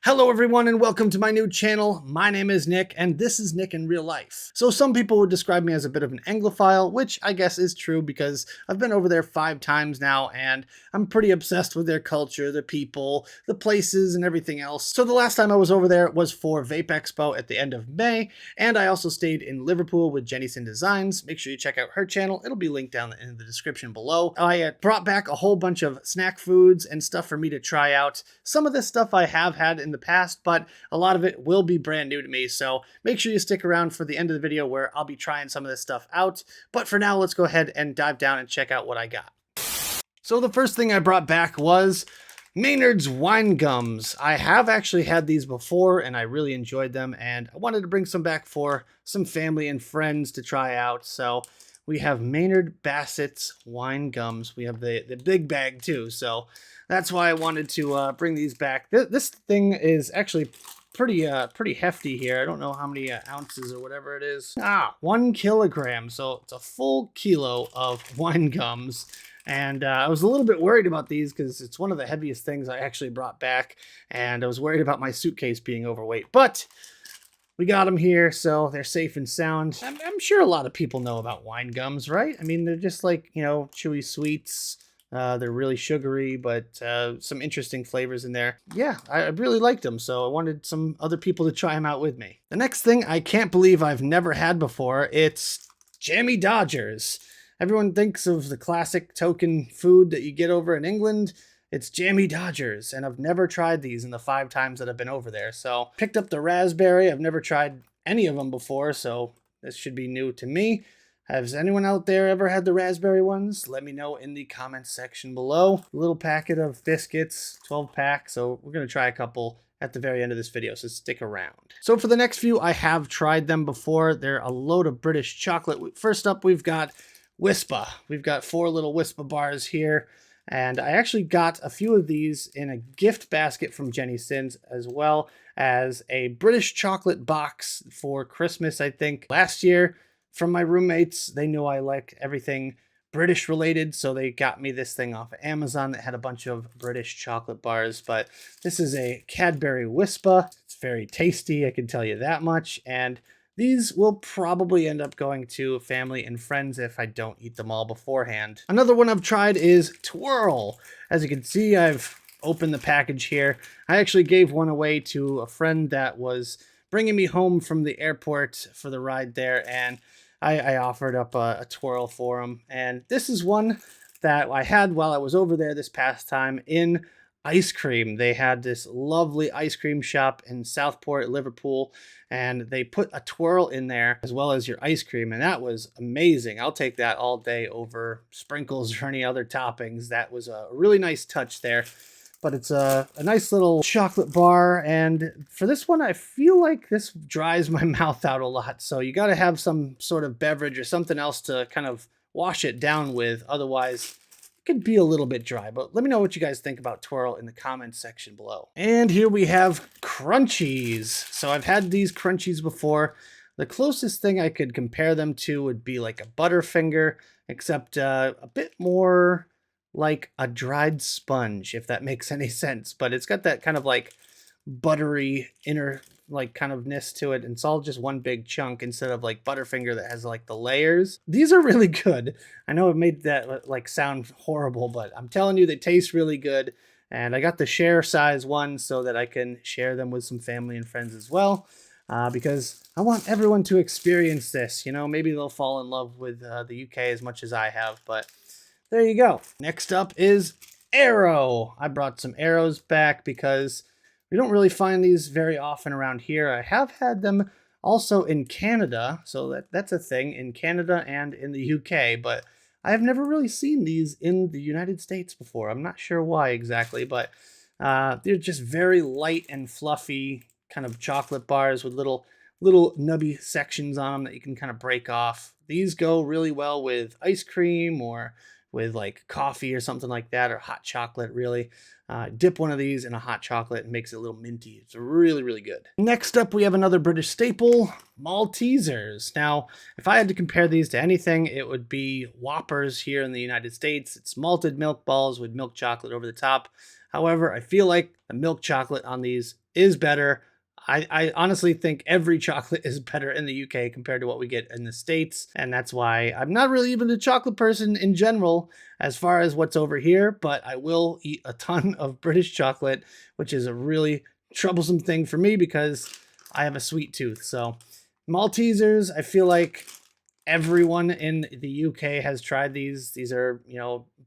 Hello everyone and welcome to my new channel. My name is Nick and this is Nick in real life. So some people would describe me as a bit of an Anglophile, which I guess is true because I've been over there 5 times now and I'm pretty obsessed with their culture, the people, the places and everything else. So the last time I was over there was for Vape Expo at the end of May, and I also stayed in Liverpool with Jenny Sin Designs. Make sure you check out her channel. It'll be linked down in the description below. I brought back a whole bunch of snack foods and stuff for me to try out. Some of this stuff I have had in the past, but a lot of it will be brand new to me, so make sure you stick around for the end of the video where I'll be trying some of this stuff out. But for now, let's go ahead and dive down and check out what I got. So the first thing I brought back was Maynard's wine gums. I have actually had these before and I really enjoyed them, and I wanted to bring some back for some family and friends to try out. So we have Maynard Bassett's wine gums. We have the big bag too, so that's why I wanted to bring these back. This thing is actually pretty hefty here. I don't know how many ounces or whatever it is. 1 kilogram. So it's a full kilo of wine gums. And I was a little bit worried about these because it's one of the heaviest things I actually brought back. And I was worried about my suitcase being overweight. But we got them here, so they're safe and sound. I'm sure a lot of people know about wine gums, right? I mean, they're just like, you know, chewy sweets. They're really sugary, but some interesting flavors in there. Yeah, I really liked them, so I wanted some other people to try them out with me. The next thing I can't believe I've never had before, it's Jammy Dodgers. Everyone thinks of the classic token food that you get over in England. It's Jammy Dodgers, and I've never tried these in the 5 times that I've been over there. So picked up the raspberry. I've never tried any of them before, so this should be new to me. Has anyone out there ever had the raspberry ones? Let me know in the comments section below. A little packet of biscuits, 12 pack, so we're going to try a couple at the very end of this video, so stick around. So for the next few, I have tried them before. They're a load of British chocolate. First up, we've got Wispa. We've got 4 little Wispa bars here, and I actually got a few of these in a gift basket from Jenny Sins, as well as a British chocolate box for Christmas, I think, last year. From my roommates, they knew I liked everything British related, so they got me this thing off of Amazon that had a bunch of British chocolate bars. But this is a Cadbury Wispa. It's very tasty, I can tell you that much. And these will probably end up going to family and friends if I don't eat them all beforehand. Another one I've tried is Twirl. As you can see, I've opened the package here. I actually gave one away to a friend that was bringing me home from the airport for the ride there, and I offered up a Twirl for him. And this is one that I had while I was over there this past time in ice cream. They had this lovely ice cream shop in Southport, Liverpool, and they put a Twirl in there as well as your ice cream, and that was amazing. I'll take that all day over sprinkles or any other toppings. That was a really nice touch there. But it's a nice little chocolate bar, and for this one, I feel like this dries my mouth out a lot, so you got to have some sort of beverage or something else to kind of wash it down with, otherwise it could be a little bit dry. But let me know what you guys think about Twirl in the comments section below. And here we have Crunchies. So I've had these Crunchies before. The closest thing I could compare them to would be like a Butterfinger, except a bit more like a dried sponge, if that makes any sense. But it's got that kind of like buttery inner like kind of ness to it, and it's all just one big chunk instead of like Butterfinger that has like the layers. These are really good. I know it made that like sound horrible, but I'm telling you, they taste really good. And I got the share size one so that I can share them with some family and friends as well, because I want everyone to experience this. You know, maybe they'll fall in love with the UK as much as I have. But there you go. Next up is Arrow. I brought some Arrows back because we don't really find these very often around here. I have had them also in Canada, so that's a thing in Canada and in the UK, but I have never really seen these in the United States before. I'm not sure why exactly, but they're just very light and fluffy kind of chocolate bars with little nubby sections on them that you can kind of break off. These go really well with ice cream or with like coffee or something like that, or hot chocolate, really. Dip one of these in a hot chocolate and makes it a little minty. It's really, really good. Next up, we have another British staple, Maltesers. Now, if I had to compare these to anything, it would be Whoppers here in the United States. It's malted milk balls with milk chocolate over the top. However, I feel like the milk chocolate on these is better. I honestly think every chocolate is better in the UK compared to what we get in the States. And that's why I'm not really even a chocolate person in general as far as what's over here, but I will eat a ton of British chocolate, which is a really troublesome thing for me because I have a sweet tooth. So Maltesers, I feel like everyone in the UK has tried these. These are,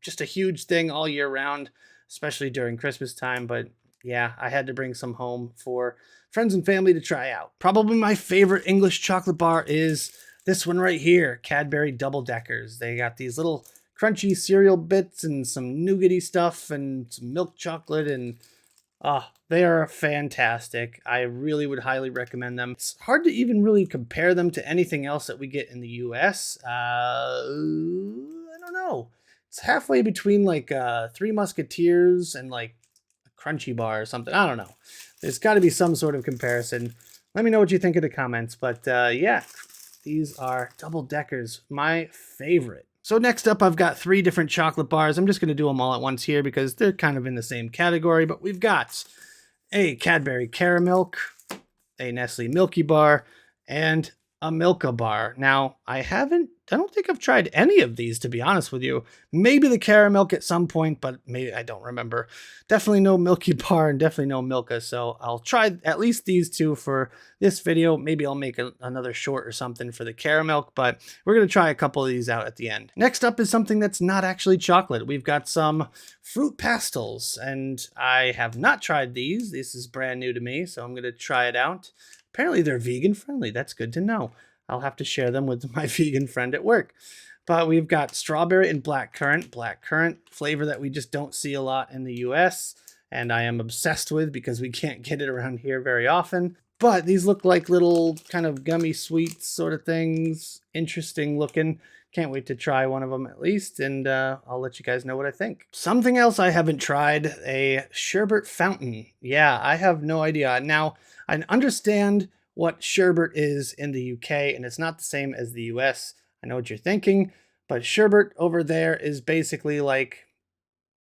just a huge thing all year round, especially during Christmas time. But yeah, I had to bring some home for friends and family to try out. Probably my favorite English chocolate bar is this one right here, Cadbury Double Deckers. They got these little crunchy cereal bits and some nougaty stuff and some milk chocolate, and they are fantastic. I really would highly recommend them. It's hard to even really compare them to anything else that we get in the US. I don't know. It's halfway between like Three Musketeers and like a Crunchy Bar or something. I don't know. There's got to be some sort of comparison. Let me know what you think in the comments. But yeah, these are Double Deckers, my favorite. So next up, I've got 3 different chocolate bars. I'm just going to do them all at once here because they're kind of in the same category. But we've got a Cadbury Caramilk, a Nestle Milky Bar, and a Milka Bar. Now, I don't think I've tried any of these, to be honest with you. Maybe the Caramilk at some point, but maybe I don't remember. Definitely no Milky Bar and definitely no Milka, so I'll try at least these 2 for this video. Maybe I'll make another short or something for the Caramilk, but we're going to try a couple of these out at the end. Next up is something that's not actually chocolate. We've got some fruit pastels, and I have not tried these. This is brand new to me, so I'm going to try it out. Apparently they're vegan friendly. That's good to know. I'll have to share them with my vegan friend at work. But we've got strawberry and blackcurrant flavor that we just don't see a lot in the US, and I am obsessed with because we can't get it around here very often. But these look like little kind of gummy sweets sort of things. Interesting looking. Can't wait to try one of them at least, and I'll let you guys know what I think. Something else I haven't tried, a sherbet fountain. Yeah, I have no idea. Now, I understand what sherbet is in the UK, and it's not the same as the US. I know what you're thinking, but sherbet over there is basically like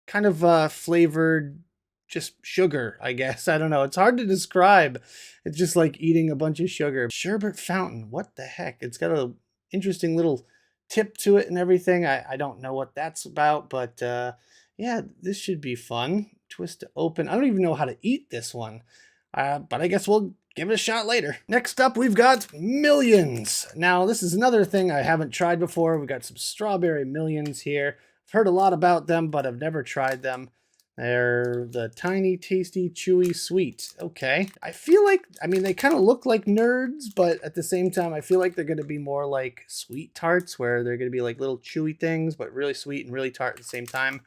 kind of flavored just sugar, I guess. I don't know. It's hard to describe. It's just like eating a bunch of sugar. Sherbet fountain, what the heck? It's got a interesting little tip to it and everything. I don't know what that's about, but yeah, this should be fun. Twist to open. I don't even know how to eat this one, but I guess we'll give it a shot later. Next up, we've got Millions. Now, this is another thing I haven't tried before. We've got some strawberry Millions here. I've heard a lot about them, but I've never tried them. They're the tiny, tasty, chewy, sweet. Okay. I feel like, they kind of look like nerds, but at the same time, I feel like they're going to be more like sweet tarts, where they're going to be like little chewy things, but really sweet and really tart at the same time.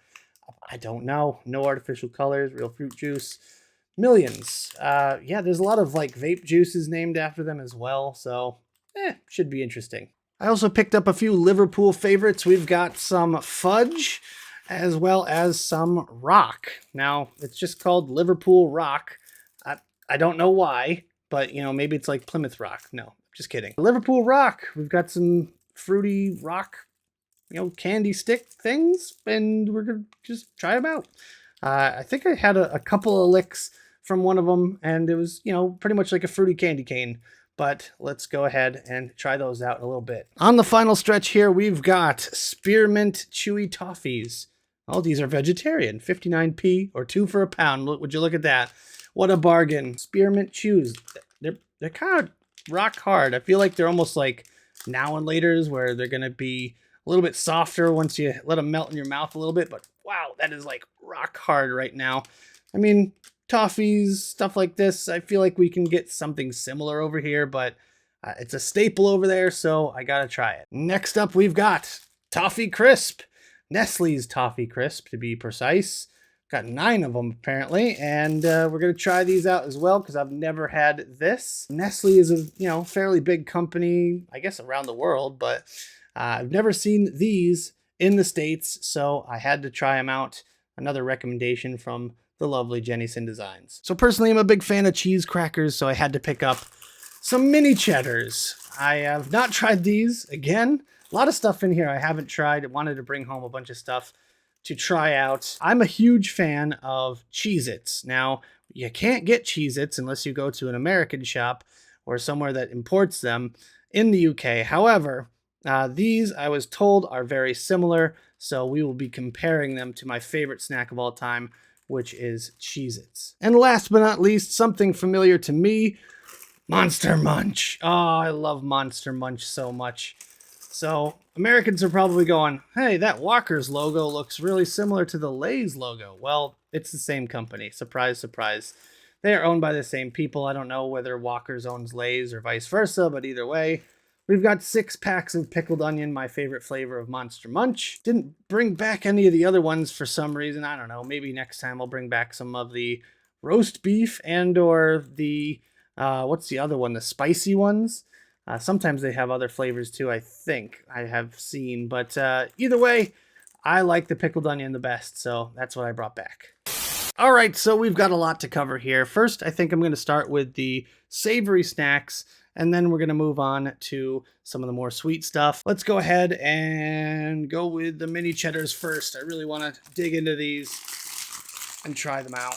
I don't know. No artificial colors, real fruit juice. Millions. Yeah, there's a lot of like vape juices named after them as well, so should be interesting. I also picked up a few Liverpool favorites. We've got some fudge as well as some rock. Now, it's just called Liverpool Rock. I don't know why, but maybe it's like Plymouth Rock. No, just kidding. Liverpool Rock. We've got some fruity rock, candy stick things, and we're gonna just try them out. I think I had a couple of licks from one of them, and it was, pretty much like a fruity candy cane. But let's go ahead and try those out in a little bit. On the final stretch here, we've got Spearmint Chewy Toffees. Oh, these are vegetarian, 59p or 2 for a pound. Would you look at that? What a bargain. Spearmint Chews. They're kind of rock hard. I feel like they're almost like now and laters, where they're going to be a little bit softer once you let them melt in your mouth a little bit. But wow, that is like rock hard right now. Toffees, stuff like this, I feel like we can get something similar over here, but it's a staple over there, so I gotta try it. Next up, we've got Toffee Crisp. Nestle's Toffee Crisp, to be precise. Got 9 of them, apparently, and we're gonna try these out as well, because I've never had this. Nestle is a, fairly big company, I guess, around the world, but I've never seen these in the States, so I had to try them out. Another recommendation from the lovely Jenny Sin Designs. So personally, I'm a big fan of cheese crackers, so I had to pick up some mini cheddars. I have not tried these. Again, a lot of stuff in here I haven't tried. I wanted to bring home a bunch of stuff to try out. I'm a huge fan of Cheez-Its. Now, you can't get Cheez-Its unless you go to an American shop or somewhere that imports them in the UK. However, these I was told are very similar, so we will be comparing them to my favorite snack of all time, which is Cheez-Its. And last but not least, something familiar to me, Monster Munch. Oh, I love Monster Munch so much. So Americans are probably going, hey, that Walker's logo looks really similar to the Lay's logo. Well, it's the same company. Surprise, surprise. They are owned by the same people. I don't know whether Walker's owns Lay's or vice versa, but either way, we've got 6 packs of pickled onion, my favorite flavor of Monster Munch. Didn't bring back any of the other ones for some reason. I don't know. Maybe next time I'll bring back some of the roast beef and or the, what's the other one? The spicy ones. Sometimes they have other flavors too, I think I have seen. But either way, I like the pickled onion the best, so that's what I brought back. All right, so we've got a lot to cover here. First, I think I'm going to start with the savory snacks, and then we're going to move on to some of the more sweet stuff. Let's go ahead and go with the mini cheddars first. I really want to dig into these and try them out.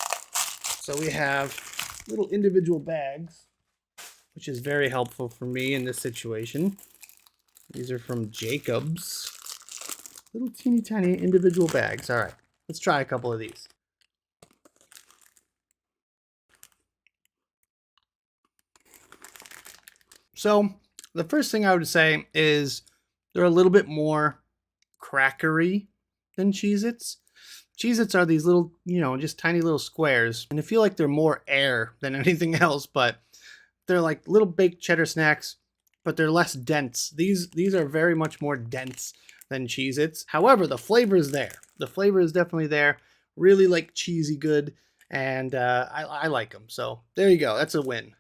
So we have little individual bags, which is very helpful for me in this situation. These are from Jacob's. Little teeny tiny individual bags. All right, let's try a couple of these. So the first thing I would say is they're a little bit more crackery than Cheez-Its. Cheez-Its are these little, just tiny little squares, and I feel like they're more air than anything else, but they're like little baked cheddar snacks, but they're less dense. These are very much more dense than Cheez-Its. However, the flavor is there. The flavor is definitely there. Really like cheesy good, and I like them. So there you go. That's a win.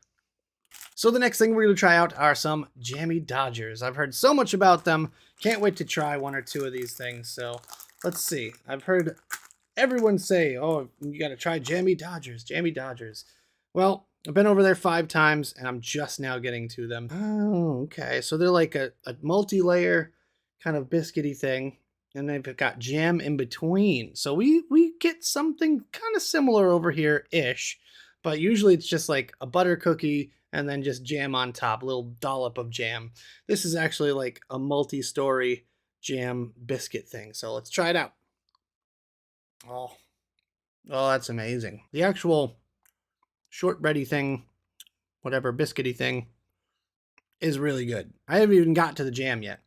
So the next thing we're going to try out are some Jammy Dodgers. I've heard so much about them. Can't wait to try 1 or 2 of these things. So let's see. I've heard everyone say, oh, you got to try Jammy Dodgers, Jammy Dodgers. Well, I've been over there 5 times, and I'm just now getting to them. Oh, okay. So they're like a multi-layer kind of biscuity thing, and they've got jam in between. So we get something kind of similar over here-ish, but usually it's just like a butter cookie and then just jam on top, a little dollop of jam. This is actually like a multi-story jam biscuit thing. So let's try it out. Oh, that's amazing. The actual shortbready thing, whatever biscuity thing, is really good. I haven't even got to the jam yet.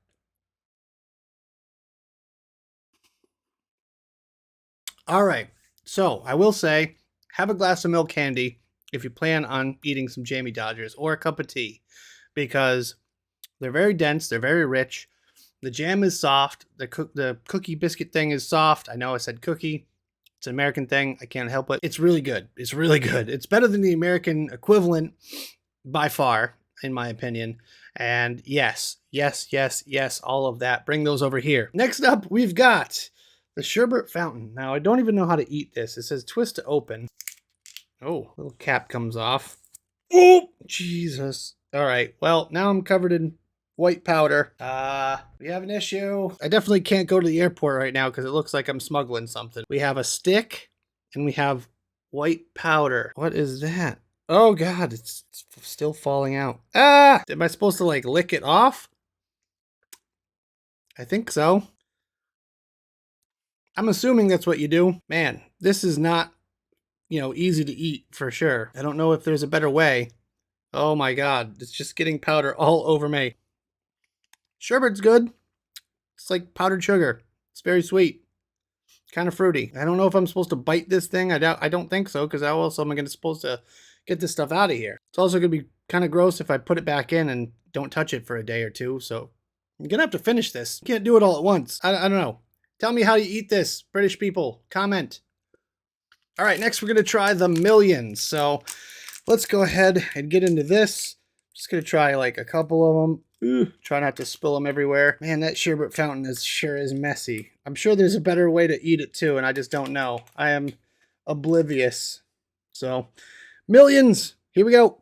All right, so I will say, have a glass of milk candy if you plan on eating some Jammy Dodgers, or a cup of tea, because they're very dense, they're very rich. The jam is soft. The cookie biscuit thing is soft. I know I said cookie. It's an American thing. I can't help it. It's really good. It's really good. It's better than the American equivalent by far, in my opinion. And yes, all of that. Bring those over here. Next up, we've got the sherbet fountain. Now, I don't even know how to eat this. It says twist to open. Oh, little cap comes off. Oh, Jesus. All right. Well, now I'm covered in white powder. We have an issue. I definitely can't go to the airport right now because it looks like I'm smuggling something. We have a stick and we have white powder. What is that? Oh God, it's still falling out. Ah! Am I supposed to like lick it off? I think so. I'm assuming that's what you do. Man, this is not, easy to eat for sure. I don't know if there's a better way. Oh my God, it's just getting powder all over me. Sherbet's good. It's like powdered sugar. It's very sweet. Kind of fruity. I don't know if I'm supposed to bite this thing. I don't think so, because how else am I supposed to get this stuff out of here? It's also going to be kind of gross if I put it back in and don't touch it for a day or 2. So I'm going to have to finish this. You can't do it all at once. I don't know. Tell me how you eat this, British people. Comment. All right, next we're going to try the Millions. So let's go ahead and get into this. Just going to try like a couple of them. Ooh, try not to spill them everywhere. Man, that sherbet fountain is sure is messy. I'm sure there's a better way to eat it too, and I just don't know. I am oblivious. So, millions! Here we go.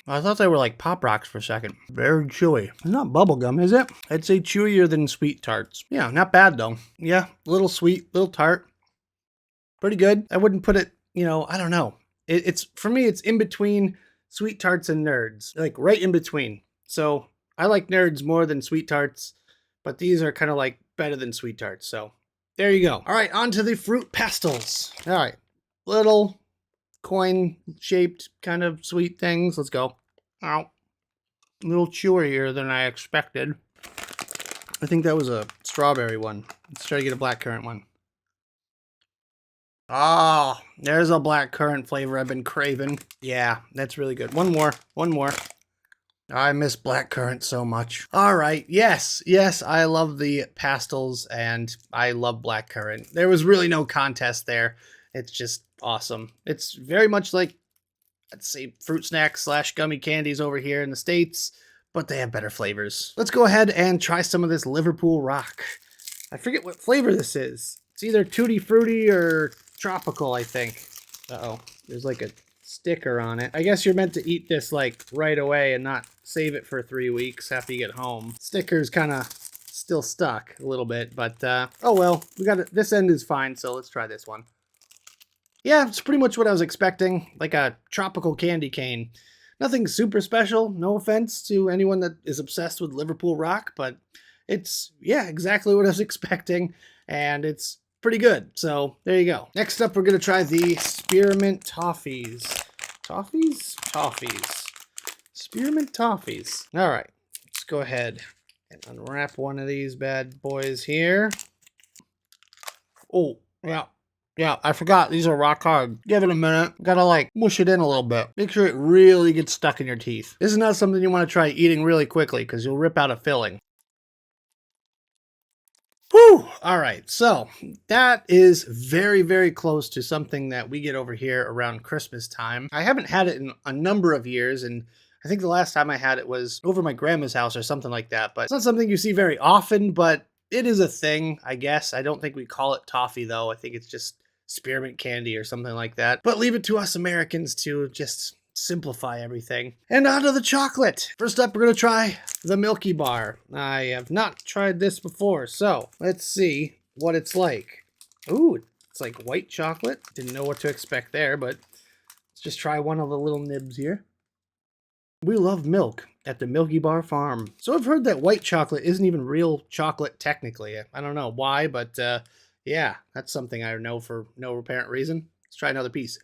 I thought they were like Pop Rocks for a second. Very chewy. It's not bubblegum, is it? I'd say chewier than sweet tarts. Yeah, not bad though. Yeah, little sweet, little tart. Pretty good. I wouldn't put it, I don't know. It's for me, it's in between sweet tarts and nerds. Like right in between. So I like nerds more than sweet tarts, but these are kind of like better than sweet tarts. So there you go. All right, on to the fruit pastels. All right, little coin-shaped kind of sweet things. Let's go. Ow. A little chewier than I expected. I think that was a strawberry one. Let's try to get a blackcurrant one. Oh, there's a blackcurrant flavor I've been craving. Yeah, that's really good. One more. I miss blackcurrant so much. All right, yes, I love the pastels and I love blackcurrant. There was really no contest there. It's just awesome. It's very much like, let's say, fruit snacks / gummy candies over here in the States, but they have better flavors. Let's go ahead and try some of this Liverpool Rock. I forget what flavor this is. It's either Tutti Frutti or tropical, I think. Uh-oh, there's like a sticker on it. I guess you're meant to eat this like right away and not save it for 3 weeks after you get home. Sticker's kind of still stuck a little bit, but oh well, we got it. This end is fine, so let's try this one. Yeah, it's pretty much what I was expecting, like a tropical candy cane. Nothing super special, no offense to anyone that is obsessed with Liverpool Rock, but it's, yeah, exactly what I was expecting, and it's pretty good. So there you go. Next up, we're going to try the Spearmint Toffees. Toffees. Spearmint Toffees. All right, let's go ahead and unwrap one of these bad boys here. Oh, yeah. Yeah, I forgot. These are rock hard. Give it a minute. Gotta like mush it in a little bit. Make sure it really gets stuck in your teeth. This is not something you want to try eating really quickly because you'll rip out a filling. Whew! All right, so that is very, very close to something that we get over here around Christmas time. I haven't had it in a number of years, and I think the last time I had it was over my grandma's house or something like that, but it's not something you see very often, but it is a thing, I guess. I don't think we call it toffee, though. I think it's just spearmint candy or something like that. But leave it to us Americans to just simplify everything. And on to the chocolate. First up, we're going to try the Milky Bar. I have not tried this before, so let's see what it's like. Ooh, it's like white chocolate. Didn't know what to expect there, but let's just try one of the little nibs here. We love milk at the Milky Bar farm. So I've heard that white chocolate isn't even real chocolate technically. I don't know why, but yeah, that's something I know for no apparent reason. Let's try another piece.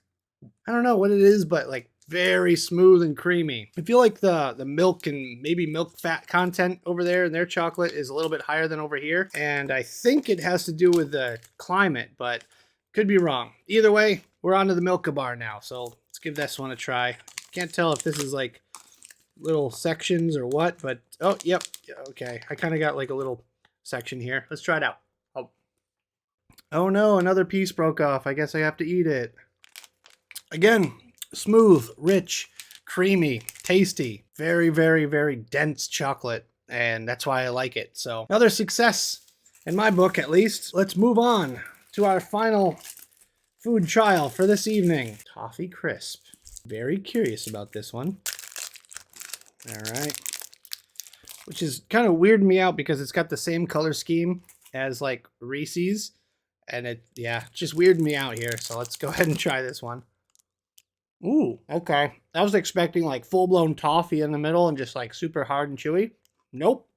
I don't know what it is, but like very smooth and creamy. I feel like the milk and maybe milk fat content over there in their chocolate is a little bit higher than over here. And I think it has to do with the climate, but could be wrong. Either way, we're on to the Milka Bar now. So let's give this one a try. Can't tell if this is like little sections or what, but oh, yep. Okay, I kind of got like a little section here. Let's try it out. Oh no, another piece broke off. I guess I have to eat it. Again, smooth, rich, creamy, tasty, very, very, very dense chocolate, and that's why I like it. So another success in my book, at least. Let's move on to our final food trial for this evening. Toffee Crisp. Very curious about this one. All right. Which is kind of weirding me out because it's got the same color scheme as like Reese's. And it, yeah, just weirded me out here. So let's go ahead and try this one. Ooh, okay. I was expecting like full-blown toffee in the middle and just like super hard and chewy. Nope.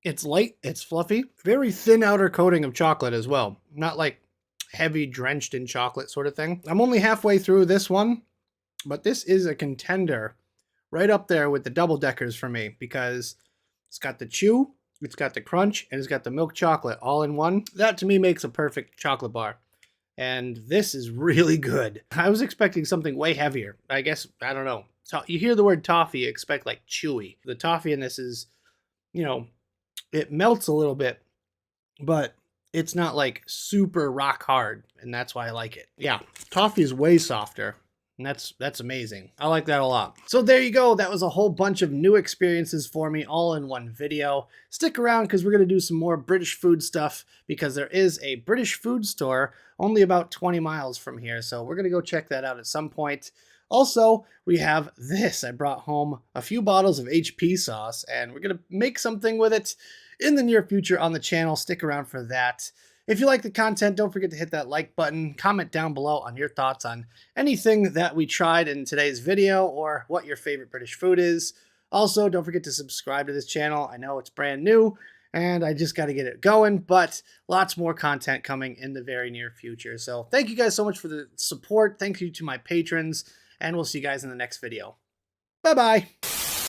It's light, it's fluffy. Very thin outer coating of chocolate as well. Not like heavy drenched in chocolate sort of thing. I'm only halfway through this one, but this is a contender right up there with the double deckers for me because it's got the chew, it's got the crunch, and it's got the milk chocolate all in one. That to me makes a perfect chocolate bar. And this is really good. I was expecting something way heavier. I guess, I don't know. So you hear the word toffee, you expect like chewy. The toffee in this is, you know, it melts a little bit, but it's not like super rock hard. And that's why I like it. Yeah, toffee is way softer. And that's amazing. I like that a lot. So there you go. That was a whole bunch of new experiences for me all in one video. Stick around because we're going to do some more British food stuff because there is a British food store only about 20 miles from here. So we're going to go check that out at some point. Also, we have this. I brought home a few bottles of HP sauce and we're going to make something with it in the near future on the channel. Stick around for that. If you like the content, don't forget to hit that like button. Comment down below on your thoughts on anything that we tried in today's video or what your favorite British food is. Also, don't forget to subscribe to this channel. I know it's brand new and I just got to get it going, but lots more content coming in the very near future. So thank you guys so much for the support. Thank you to my patrons, and we'll see you guys in the next video. Bye-bye.